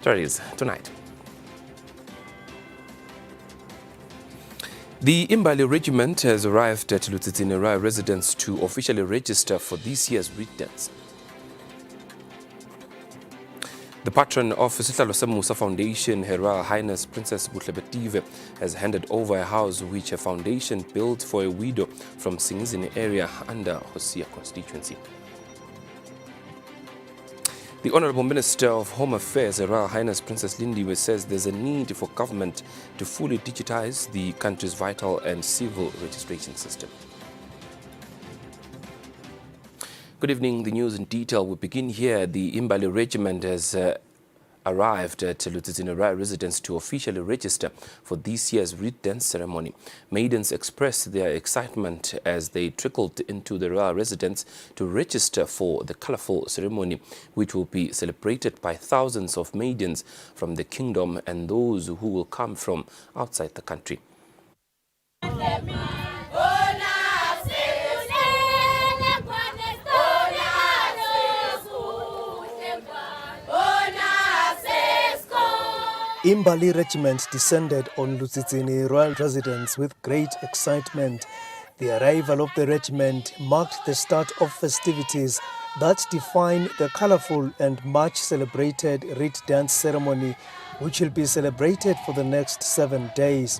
Stories tonight. The Imbali Regiment has arrived at Eswatini residence to officially register for this year's reed dance. The patron of Sihlalo Semusa Foundation, Her Royal Highness Princess Butlebetive, has handed over a house which her foundation built for a widow from Singizini area under Hosea constituency. The Honorable Minister of Home Affairs, Her Royal Highness Princess Lindiwe, says there's a need for government to fully digitize the country's vital and civil registration system. Good evening. The news in detail. We begin here. The Imbali Regiment has arrived at Eswatini residence to officially register for this year's reed dance ceremony. Maidens expressed their excitement as they trickled into the royal residence to register for the colourful ceremony, which will be celebrated by thousands of maidens from the kingdom and those who will come from outside the country. Imbali Regiment descended on Eswatini royal residence with great excitement. The arrival of the regiment marked the start of festivities that define the colourful and much celebrated reed dance ceremony, which will be celebrated for the next 7 days.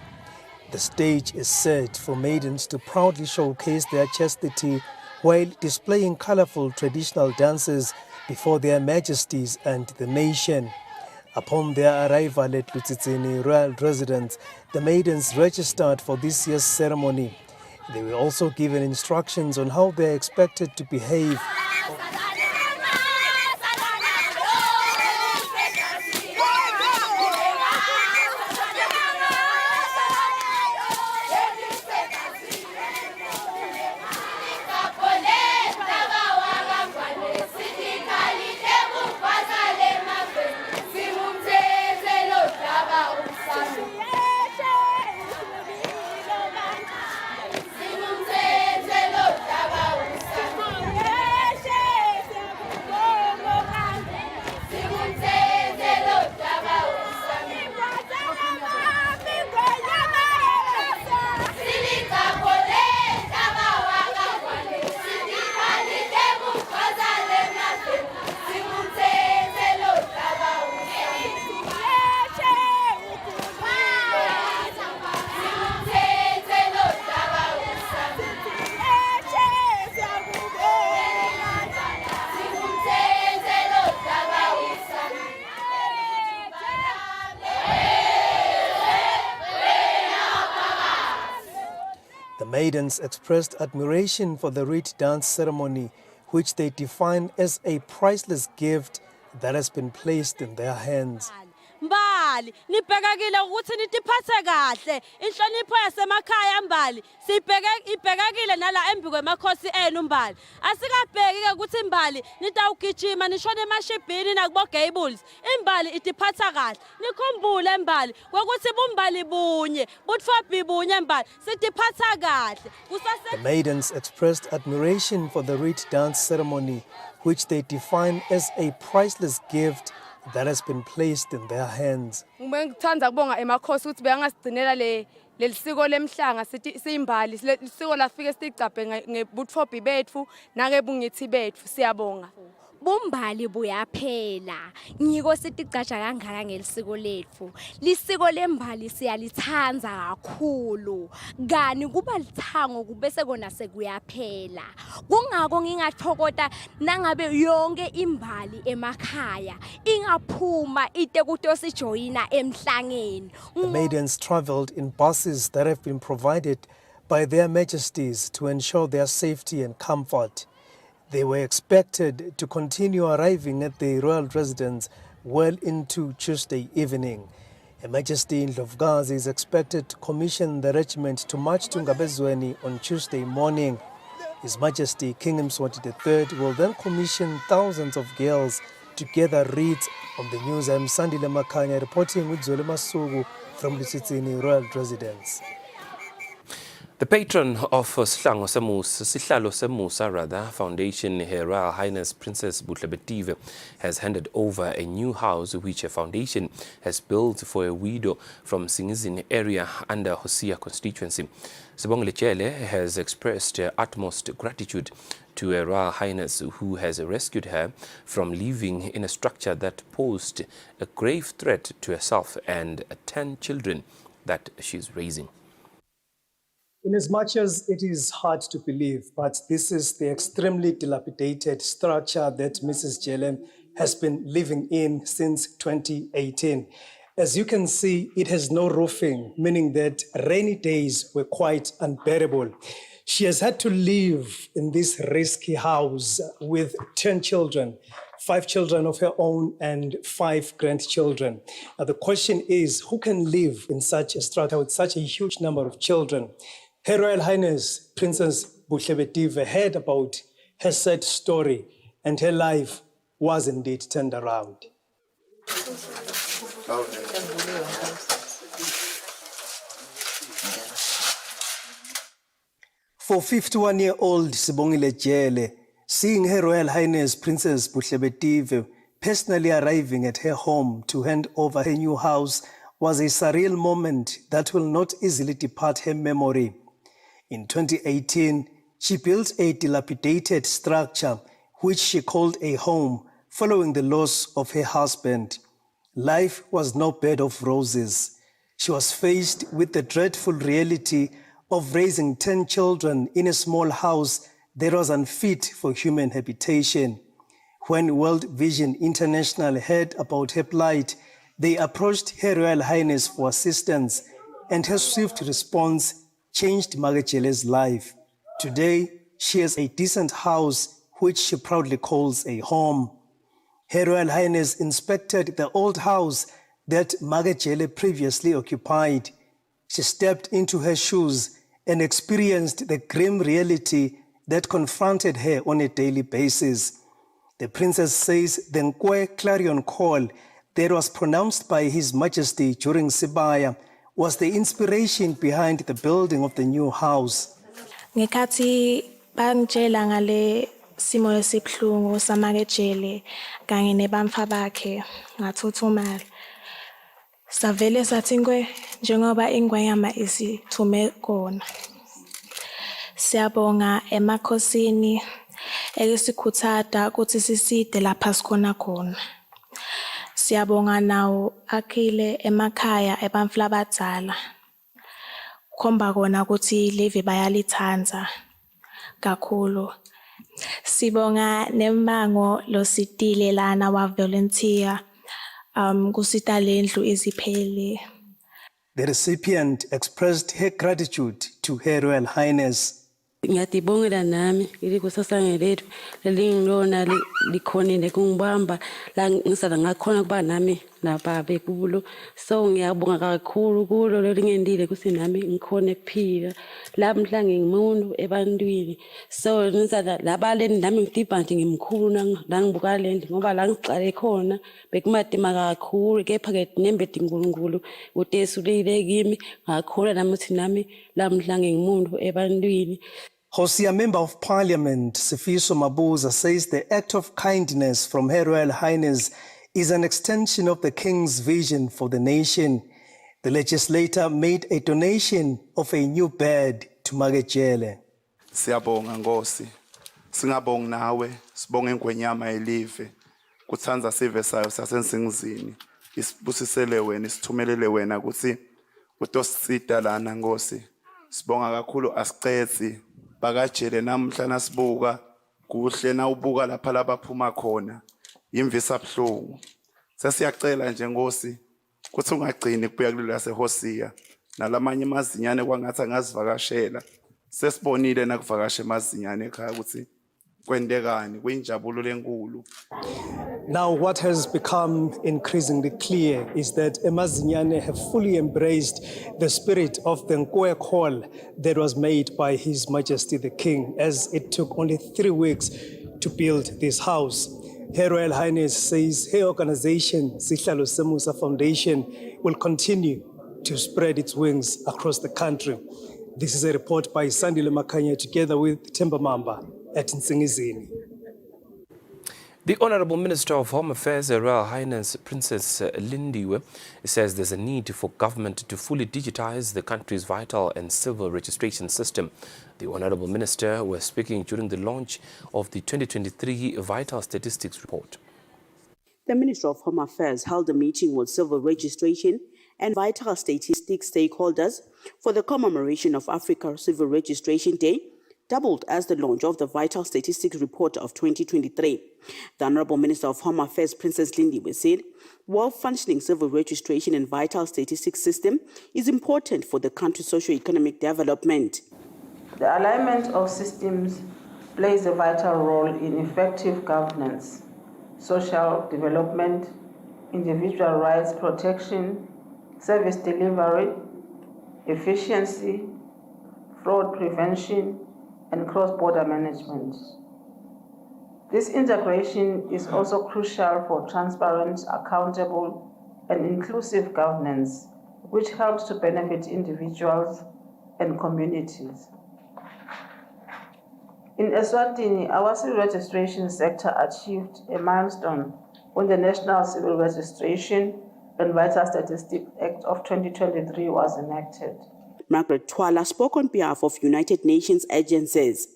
The stage is set for maidens to proudly showcase their chastity while displaying colourful traditional dances before their majesties and the nation. Upon their arrival at Eswatini royal residence, the maidens registered for this year's ceremony. They were also given instructions on how they are expected to behave. The maidens expressed admiration for the reed dance ceremony, which they define as a priceless gift that has been placed in their hands. Mbali nibhekakile ukuthi nitiphathe kahle inhlonipho yasemakhaya Mbali ibhekakile nala embi kwemakhosi enu Mbali asikabheki ke ukuthi Mbali nitawugijima nishone emashibhini nakubo gables imbali itiphatha kahle nikhumbule Mbali ukuthi bumbali bunye butfobi bunye Mbali sitiphatha kahle. The maidens expressed admiration for the reed dance ceremony, which they define as a priceless gift that has been placed in their hands. Ngithanda kubonga emakhosi ukuthi beyangasigcinela lelisiko lemhlanga sithi siyimbali lisiko lafike sitigcabe ngebutfobi bethu nangebungithi bethu siyabonga. Bumbali buyaphela ngiko sitigcaja kangaka ngelisiko lethu lisiko lembali siyalithanza kakhulu kani kuba lithango kubese kona sekuyaphela kungako ngingathokota nangabe yonke imbali emakhaya ingaphuma ite kutosijoyina emhlangeni. The maidens traveled in buses that have been provided by their majesties to ensure their safety and comfort. They were expected to continue arriving at the royal residence well into Tuesday evening. Her Majesty Ndlovukazi is expected to commission the regiment to march to Ngabezweni on Tuesday morning. His Majesty King Eswatini III will then commission thousands of girls to gather reeds. On the news, I'm Sandile Makanya reporting with Zole Masuku from Eswatini royal residence. The patron of Sihlalo Semusa Foundation, Her Royal Highness Princess Buhlabetive, has handed over a new house which a foundation has built for a widow from Singizini area under Hosea constituency. Sibongile Chele has expressed her utmost gratitude to Her Royal Highness, who has rescued her from living in a structure that posed a grave threat to herself and 10 children that she's raising. In as much as it is hard to believe, but this is the extremely dilapidated structure that Mrs. Jele has been living in since 2018. As you can see, it has no roofing, meaning that rainy days were quite unbearable. She has had to live in this risky house with 10 children, 5 children of her own and 5 grandchildren. Now the question is, who can live in such a structure with such a huge number of children? Her Royal Highness Princess Buhlabetive heard about her sad story, and her life was indeed turned around. For 51-year-old Sibongile Jele, seeing Her Royal Highness Princess Buhlabetive personally arriving at her home to hand over her new house was a surreal moment that will not easily depart her memory. In 2018, she built a dilapidated structure which she called a home following the loss of her husband. Life was no bed of roses. She was faced with the dreadful reality of raising 10 children in a small house that was unfit for human habitation. When World Vision International heard about her plight, they approached Her Royal Highness for assistance, and her swift response changed Magajele's life. Today, she has a decent house which she proudly calls a home. Her Royal Highness inspected the old house that Magajele previously occupied. She stepped into her shoes and experienced the grim reality that confronted her on a daily basis. The princess says the Nkwe clarion call that was pronounced by His Majesty during Sibaya was the inspiration behind the building of the new house. Ngekhathi bangitshela ngale simo lesibhlungu samakejele kanye nebamfa bakhe ngathuthumala. Savele sathi Nkwe njengoba ingwanyama isithume kona. Siyabonga emakhosini ekesikhuthaza ukuthi siside lapha sikhona khona. Siyabonga nawo akhile emakhaya ebamfla abadala. Khomba kona ukuthi live bayalithanza kakhulu. Sibonga nembango lositile lana wa volunteer kusita lendlu iziphele. The recipient expressed her gratitude to Her Royal Highness. Ngiyadibongela nami ilikusasanga lethu lelingilona likhonile kungibamba la ngisala ngakhona kuba nami lapha bekulo so ngiyabonga kakhulu kulo lelingendile kusi nami ngikhona ukuphila lamhla ngingumuntu ebantwini so ngisala labaleni nami ngidibha nje ngimkhulu la ngibuka lendi ngoba la ngiqale khona bekumadima kakhulu kepha ke nembedi nkulunkulu utesulile kimi ngakhona nami uthi nami lamhla ngingumuntu ebantwini. Hosea Member of Parliament Sifiso Mabuza says the act of kindness from Her Royal Highness is an extension of the King's vision for the nation. The legislator made a donation of a new bed to Magajele. Siyabonga Nkosi, singabonga nawe, sibonga ingwenyama elive, kuthanza sive sayo sasensingizini, isibusisele wena, isithumelele wena ukuthi utosida lana Nkosi. Sibonga kakhulu asiqedzi bakajele namhla nasibuka kuhle na ubuka lapha labaphuma khona imvisa buhlungu. Sesiyacela nje Nkosi kuthi ungagcini kubuya kulelo laseHosea nalamanye amazinyane kwangathi angazivakashela. Sesibonile nakuvakashe amazinyane ekhaya ukuthi kwendekani kuyinjabulo lenkulu. Now, what has become increasingly clear is that Emazinyane have fully embraced the spirit of the Nkwe call that was made by His Majesty the King, as it took only 3 weeks to build this house. Her Royal Highness says her organization, Sihlalo Semusa Foundation, will continue to spread its wings across the country. This is a report by Sandile Makanya together with Temba Mamba at Nsingizini. The Honourable Minister of Home Affairs, Her Royal Highness Princess Lindiwe, says there's a need for government to fully digitize the country's vital and civil registration system. The Honourable Minister was speaking during the launch of the 2023 Vital Statistics Report. The Minister of Home Affairs held a meeting with civil registration and vital statistics stakeholders for the commemoration of Africa Civil Registration Day, doubled as the launch of the Vital Statistics Report of 2023. The Honourable Minister of Home Affairs, Princess Lindiwe, said, well-functioning civil registration and vital statistics system is important for the country's socio-economic development. The alignment of systems plays a vital role in effective governance, social development, individual rights protection, service delivery, efficiency, fraud prevention, and cross-border management. This integration is also crucial for transparent, accountable, and inclusive governance, which helps to benefit individuals and communities. In Eswatini, our civil registration sector achieved a milestone when the National Civil Registration and Vital Statistics Act of 2023 was enacted. Margaret Twala spoke on behalf of United Nations agencies.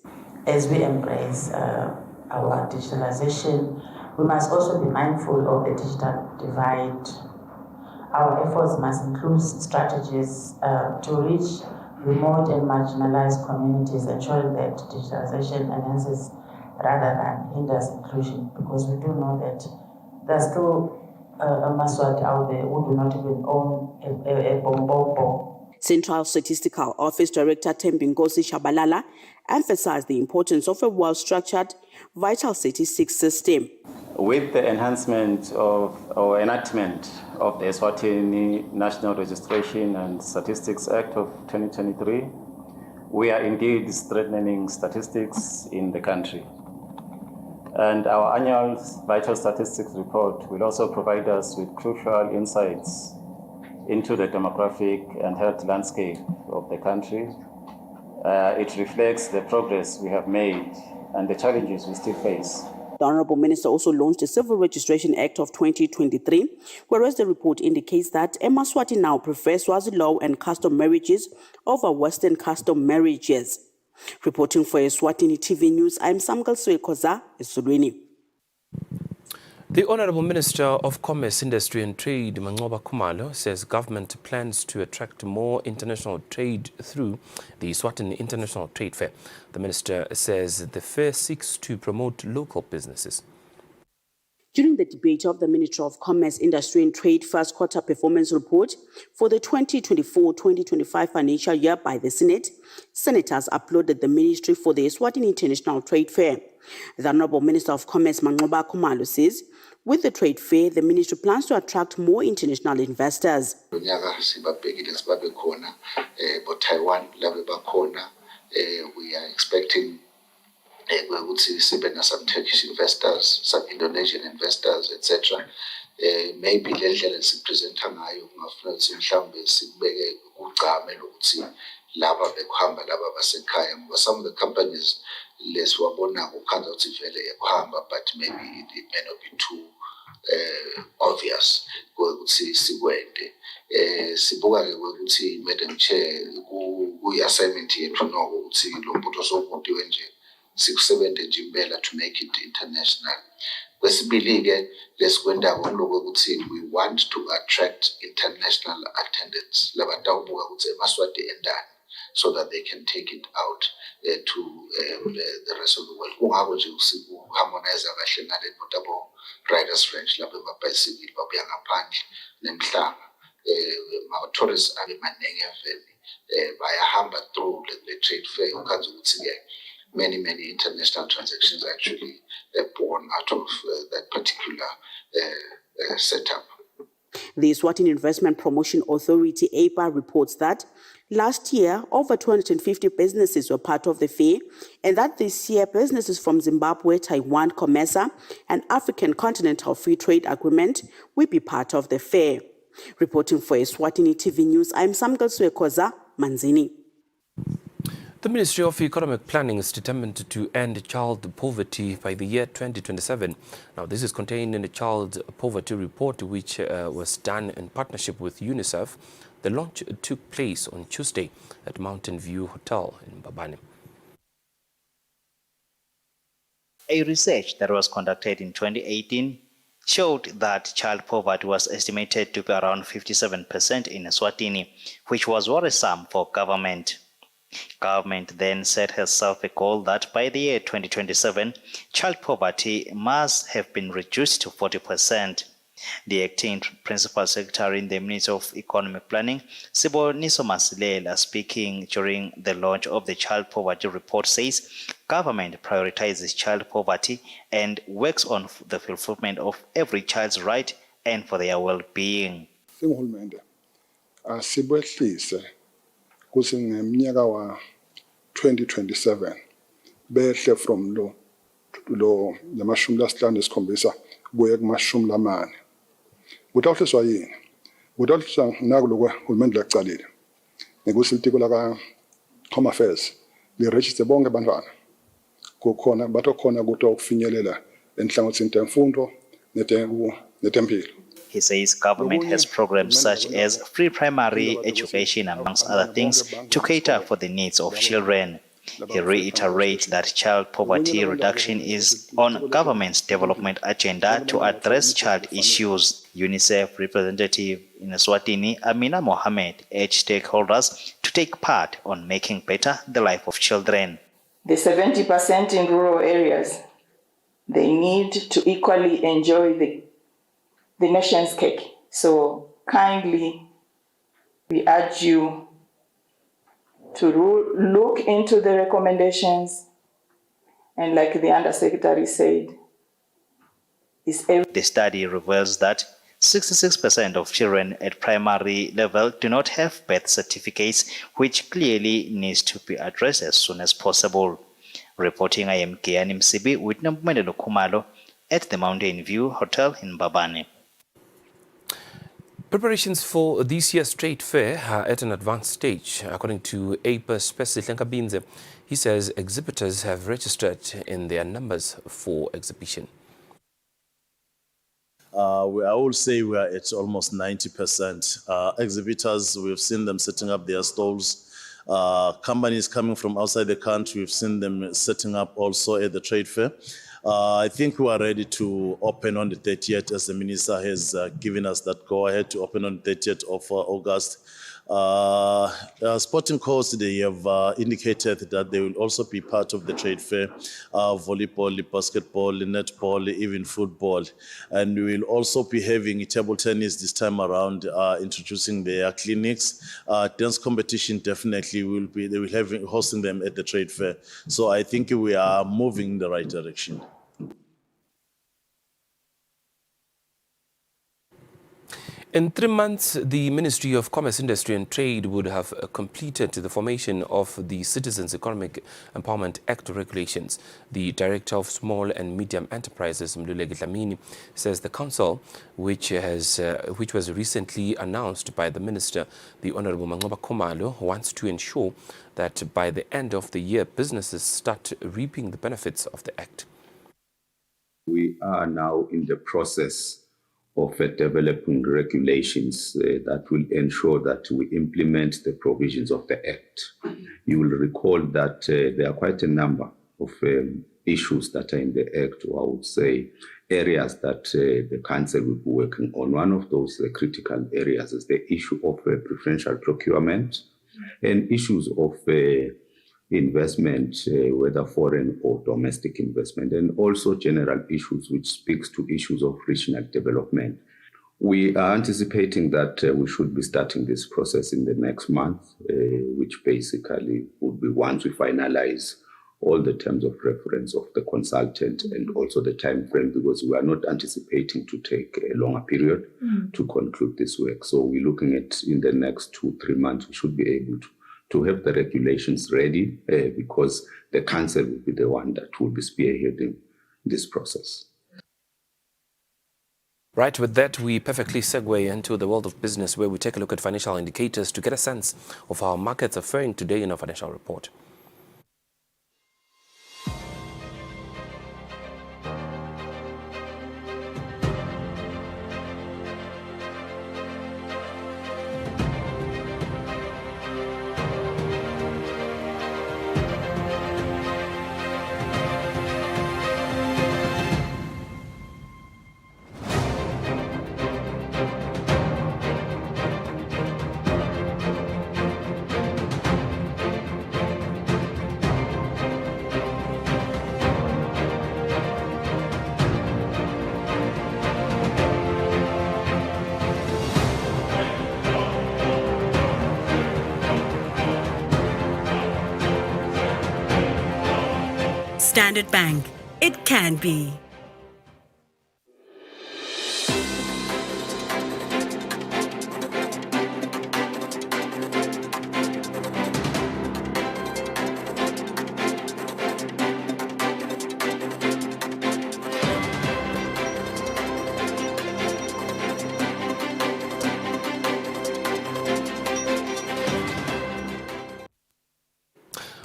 As we embrace our digitalization, we must also be mindful of the digital divide. Our efforts must include strategies to reach remote and marginalized communities, ensuring that digitalization enhances rather than hinders inclusion, because we do know that there's still a Maswati out there who do not even own a bombo. Central Statistical Office Director Tembinkosi Shabalala emphasized the importance of a well-structured, vital statistics system. With the enhancement or enactment of the Eswatini National Registration and Statistics Act of 2023, we are indeed strengthening statistics in the country. And our annual Vital Statistics Report will also provide us with crucial insights into the demographic and health landscape of the country. It reflects the progress we have made and the challenges we still face. The Honourable Minister also launched the Civil Registration Act of 2023, whereas the report indicates that Eswatini now prefers Swazi law and custom marriages over Western custom marriages. Reporting for Eswatini TV News, I'm Samgal Swekoza, Eswatini. The Honourable Minister of Commerce, Industry and Trade, Mangoba Khumalo, says government plans to attract more international trade through the Eswatini International Trade Fair. The minister says the fair seeks to promote local businesses. During the debate of the Ministry of Commerce, Industry and Trade First Quarter Performance Report for the 2024-2025 financial year by the Senate, senators applauded the ministry for the Eswatini International Trade Fair. The Honourable Minister of Commerce, Mangoba Khumalo, says with the trade fair, the ministry plans to attract more international investors. We are expecting we would see some Turkish investors, some Indonesian investors, etc. Maybe let's present some of the companies less wabona but maybe it may not be too obvious. We would see Sigwende. Sibuga would see Madam Chair who assignment here to know who would see Lombotoso Montiwenje 670 Jimbela to make it international. We want to attract international attendants so that they can take it out to the rest of the world. Harmonize riders French, tourists are through the trade fair. Many international transactions actually born out of that particular setup. The Eswatini Investment Promotion Authority, APA, reports that last year, over 250 businesses were part of the fair, and that this year, businesses from Zimbabwe, Taiwan, COMESA, and African Continental Free Trade Agreement will be part of the fair. Reporting for Eswatini TV News, I'm Samgal Swekoza, Manzini. The Ministry of Economic Planning is determined to end child poverty by the year 2027. Now, this is contained in the Child Poverty Report, which was done in partnership with UNICEF. The launch took place on Tuesday at Mountain View Hotel in Mbabane. A research that was conducted in 2018 showed that child poverty was estimated to be around 57% in Eswatini, which was worrisome for government. Government then set herself a goal that by the year 2027, child poverty must have been reduced to 40%. The acting principal secretary in the Ministry of Economic Planning, Siboniso Masilela, speaking during the launch of the Child Poverty Report, says government prioritizes child poverty and works on the fulfillment of every child's right and for their well-being. Kuthi ngeminyaka wa 2027 behle from lo lamashumi lasihlanu esikhombisa kuye kumashumi lamane. Kutawuhliswa yini? Kutawuhliswa nakuloko uhulumende lacalile. Ngekuthi litiko laka Home Affairs liregister bonke abantwana. Kukhona batokhona ukuthi ukufinyelela enhlangothini temfundo netempilo. He says government has programs such as free primary education, amongst other things, to cater for the needs of children. He reiterates that child poverty reduction is on government's development agenda to address child issues. UNICEF representative in Eswatini, Amina Mohammed, urged stakeholders to take part on making better the life of children. The 70% in rural areas, they need to equally enjoy the nation's cake. So kindly, we urge you to look into the recommendations, and like the Undersecretary said, the study reveals that 66% of children at primary level do not have birth certificates, which clearly needs to be addressed as soon as possible. Reporting, I am Kiani Msibi with Nampumelelo Khumalo at the Mountain View Hotel in Mbabane. Preparations for this year's trade fair are at an advanced stage. According to APA Specialist Lenkabinze, he says exhibitors have registered in their numbers for exhibition. I will say we are at almost 90%. Exhibitors, we've seen them setting up their stalls. Companies coming from outside the country, we've seen them setting up also at the trade fair. I think we are ready to open on the 30th, as the minister has given us that go ahead to open on the 30th of August. Sporting Coast, they have indicated that they will also be part of the trade fair, volleyball, basketball, netball, even football. And we will also be having table tennis this time around, introducing their clinics. Dance competition definitely they will have hosting them at the trade fair. So I think we are moving in the right direction. In 3 months, the Ministry of Commerce, Industry and Trade would have completed the formation of the Citizens Economic Empowerment Act regulations. The Director of Small and Medium Enterprises, Mluleki Dlamini, says the council, which was recently announced by the Minister, the Honorable Mangoba Khumalo, wants to ensure that by the end of the year, businesses start reaping the benefits of the Act. We are now in the process of developing regulations that will ensure that we implement the provisions of the Act. You will recall that there are quite a number of issues that are in the Act, or I would say areas that the Council will be working on. One of those critical areas is the issue of preferential procurement and issues of investment, whether foreign or domestic investment, and also general issues which speaks to issues of regional development. We are anticipating that we should be starting this process in the next month, which basically would be once we finalize all the terms of reference of the consultant and also the time frame, because we are not anticipating to take a longer period to conclude this work. So we're looking at in the next 2-3 months, we should be able to have the regulations ready because the council will be the one that will be spearheading this process. Right, with that, we perfectly segue into the world of business, where we take a look at financial indicators to get a sense of how markets are faring today in our financial report. Standard Bank. It can be.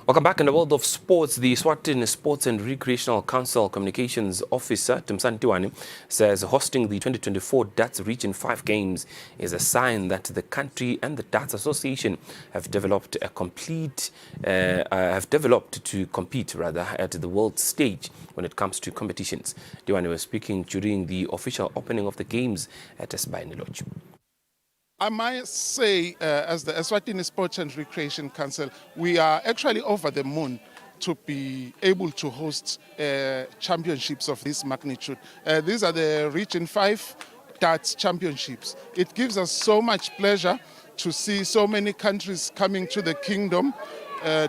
Welcome back. In the world of sports, the Eswatini Sports and Recreational Council Communications Officer, Tiwani, says hosting the 2024 Darts Region 5 Games is a sign that the country and the Darts Association have developed to compete at the world stage when it comes to competitions. Tiwani was speaking during the official opening of the games at Eswatini Lodge. I might say, as the Eswatini Sports and Recreation Council, we are actually over the moon to be able to host championships of this magnitude. These are the Region 5 Darts Championships. It gives us so much pleasure to see so many countries coming to the kingdom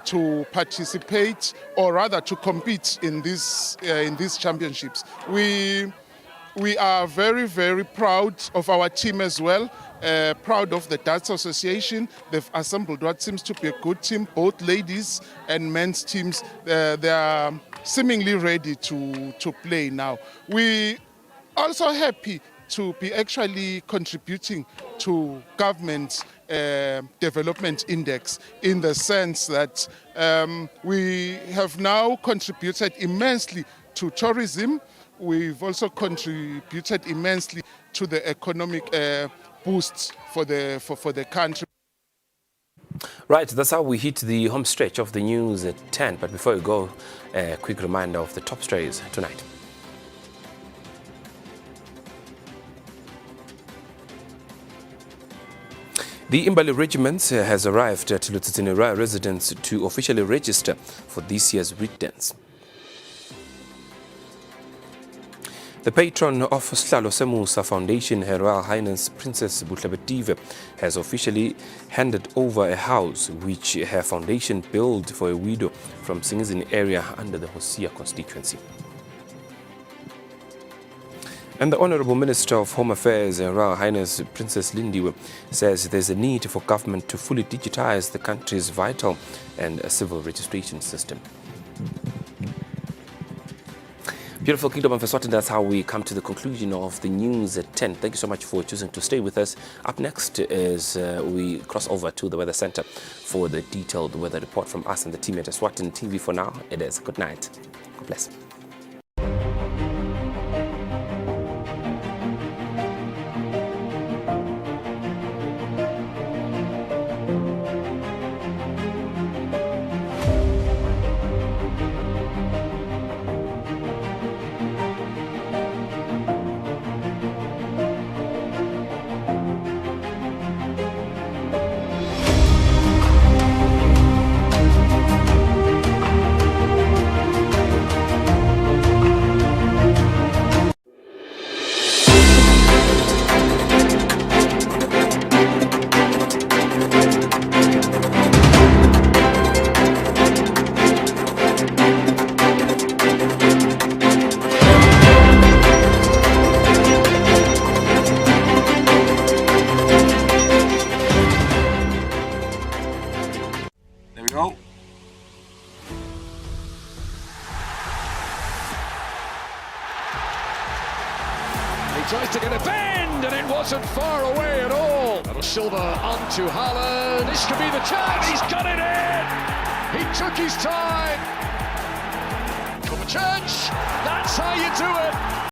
to participate, or rather to compete in these championships. We are very, very proud of our team as well. Proud of the Darts Association. They've assembled what seems to be a good team, both ladies and men's teams. They are seemingly ready to play now. We also happy to be actually contributing to government's development index, in the sense that we have now contributed immensely to tourism. We've also contributed immensely to the economic boosts for the country. Right, that's how we hit the home stretch of the news at 10. But before we go, a quick reminder of the top stories tonight. The Imbali Regiment has arrived at Lutsitsini residence to officially register for this year's Reed Dance. The patron of Slalo Semusa Foundation, Her Royal Highness Princess Buhlabetive, has officially handed over a house which her foundation built for a widow from Singizini area under the Hosea constituency. And the Honorable Minister of Home Affairs, Her Royal Highness Princess Lindiwe, says there's a need for government to fully digitize the country's vital and civil registration system. Beautiful Kingdom of Eswatini, that's how we come to the conclusion of the news at 10. Thank you so much for choosing to stay with us. Up next is we cross over to the Weather Center for the detailed weather report from us and the team at Eswatini TV. For now, it is good night. God bless. Tries to get a bend, and it wasn't far away at all. That'll Silva onto Haaland. This could be the chance. He's got it in. He took his time. Kovacic. That's how you do it.